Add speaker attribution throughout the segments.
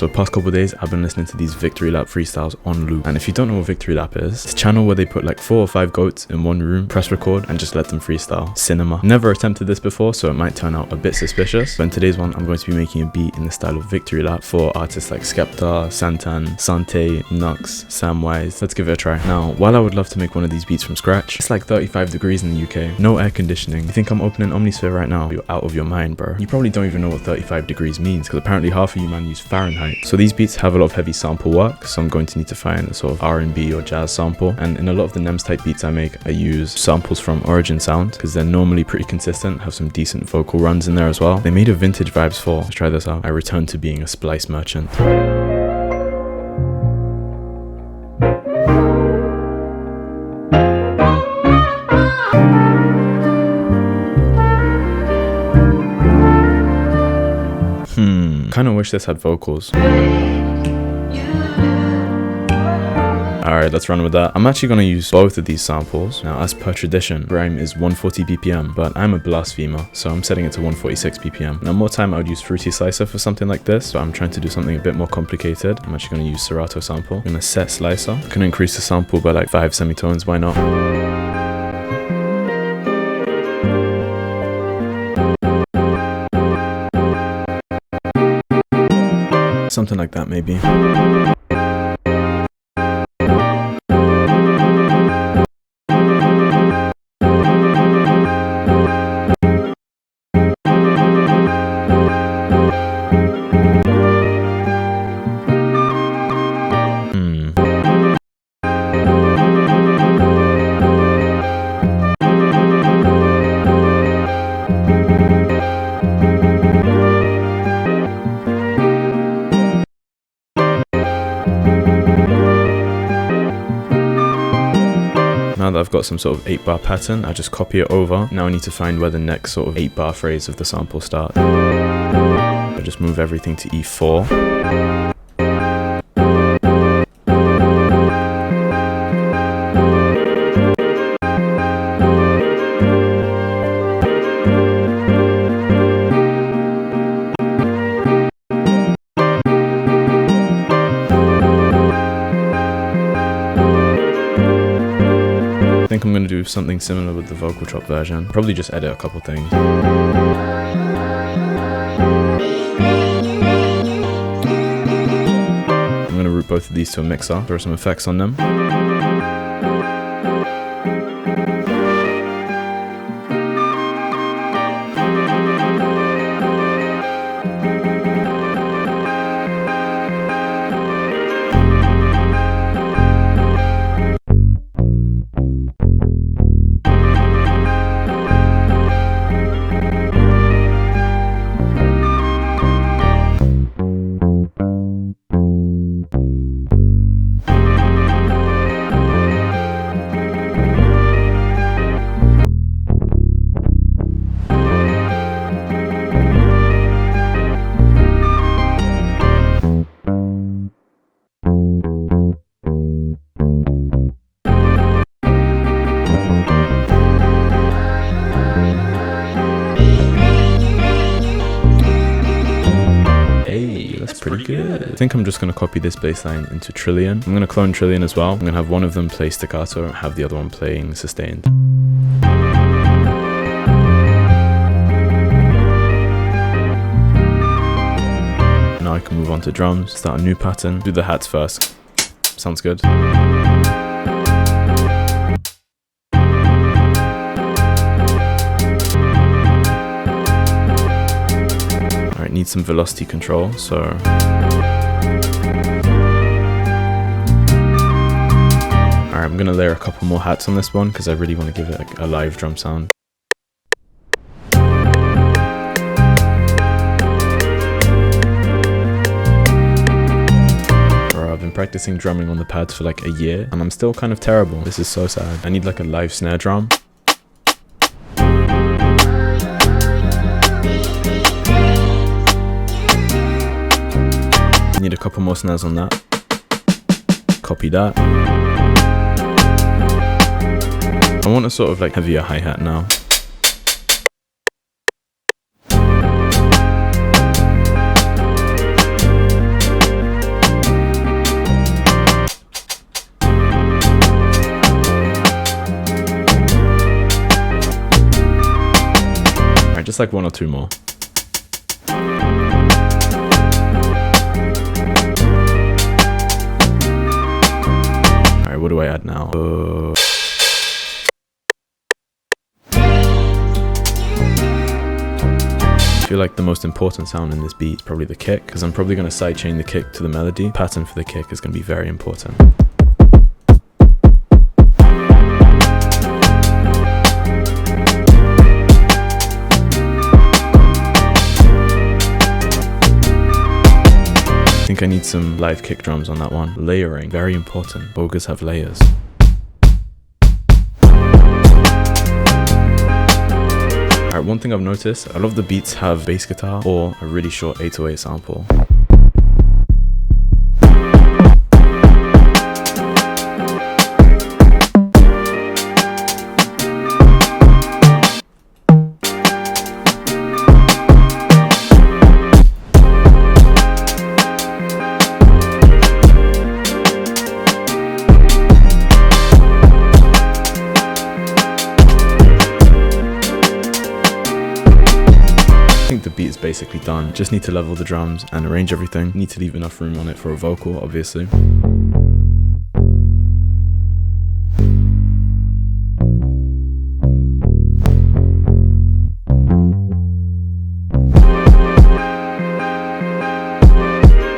Speaker 1: So past couple of days, I've been listening to these victory lap freestyles on loop. And if you don't know what victory lap is, it's a channel where they put like 4 or 5 goats in one room, press record, and just let them freestyle. Cinema. Never attempted this before, so it might turn out a bit suspicious. But in today's one, I'm going to be making a beat in the style of victory lap for artists like Skepta, Santan, Sante, Nux, Samwise. Let's give it a try. Now, while I would love to make one of these beats from scratch, it's like 35 degrees in the UK, no air conditioning. You think I'm opening Omnisphere right now? You're out of your mind, bro. You probably don't even know what 35 degrees means, because apparently half of you man use Fahrenheit. So these beats have a lot of heavy sample work, so I'm going to need to find a sort of R&B or jazz sample. And in a lot of the NEMS type beats I make, I use samples from Origin Sound, because they're normally pretty consistent, have some decent vocal runs in there as well. They made a vintage vibes for. Let's try this out. I returned to being a splice merchant. Kind of wish this had vocals. Alright, let's run with that. I'm actually going to use both of these samples. Now, as per tradition, rhyme is 140 BPM, but I'm a blasphemer, so I'm setting it to 146 BPM. Now, more time I would use Fruity Slicer for something like this, but I'm trying to do something a bit more complicated. I'm actually going to use Serato sample. I'm going to set Slicer. I'm going to increase the sample by like 5 semitones, why not? Something like that, maybe. Now that I've got some sort of 8-bar pattern, I just copy it over. Now I need to find where the next sort of 8-bar phrase of the sample starts. I just move everything to E4. I think I'm going to do something similar with the vocal chop version. Probably just edit a couple things. I'm going to route both of these to a mixer, throw some effects on them. Pretty good. I think I'm just going to copy this bass line into Trillion. I'm going to clone Trillion as well. I'm going to have one of them play staccato and have the other one playing sustained. Now I can move on to drums, start a new pattern, do the hats first. Sounds good. Need some velocity control, so alright, I'm gonna layer a couple more hats on this one because I really want to give it like a live drum sound. Bro, I've been practicing drumming on the pads for like a year and I'm still kind of terrible. This is so sad. I need like a live snare drum. Need a couple more snares on that. Copy that. I want a sort of like heavier hi-hat now. like one or two more. Alright, what do I add now? I feel like the most important sound in this beat is probably the kick, because I'm probably going to sidechain the kick to the melody. Pattern for the kick is going to be very important. I think I need some live kick drums on that one. Layering, very important. Bogers have layers. Alright, one thing I've noticed, a lot of the beats have bass guitar or a really short 808 sample. I think the beat is basically done. Just need to level the drums and arrange everything. Need to leave enough room on it for a vocal, obviously.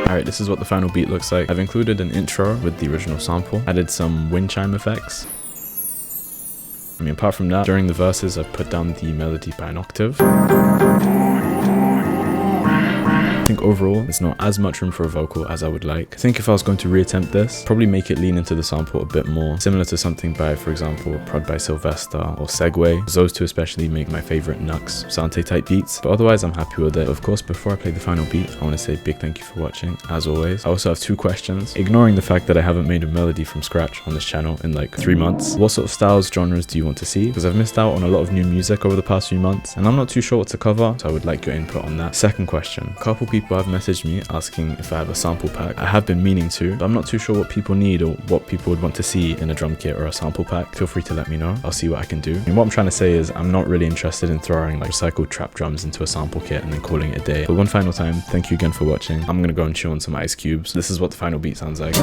Speaker 1: Alright, this is what the final beat looks like. I've included an intro with the original sample, added some wind chime effects. I mean, apart from that, during the verses, I've put down the melody by an octave. I think overall, there's not as much room for a vocal as I would like. I think if I was going to reattempt this, probably make it lean into the sample a bit more, similar to something by, for example, Prod by Sylvester or Segway. Those two especially make my favorite Nux Sante type beats, but otherwise I'm happy with it. Of course, before I play the final beat, I want to say a big thank you for watching, as always. I also have two questions. Ignoring the fact that I haven't made a melody from scratch on this channel in like 3 months, what sort of styles, genres do you want to see? Because I've missed out on a lot of new music over the past few months, and I'm not too sure what to cover, so I would like your input on that. Second question. A couple people have messaged me asking if I have a sample pack. I have been meaning to, but I'm not too sure what people need or what people would want to see in a drum kit or a sample pack. Feel free to let me know. I'll see what I can do. And what I'm trying to say is I'm not really interested in throwing like recycled trap drums into a sample kit and then calling it a day. But one final time, thank you again for watching. I'm gonna go and chew on some ice cubes. This is what the final beat sounds like.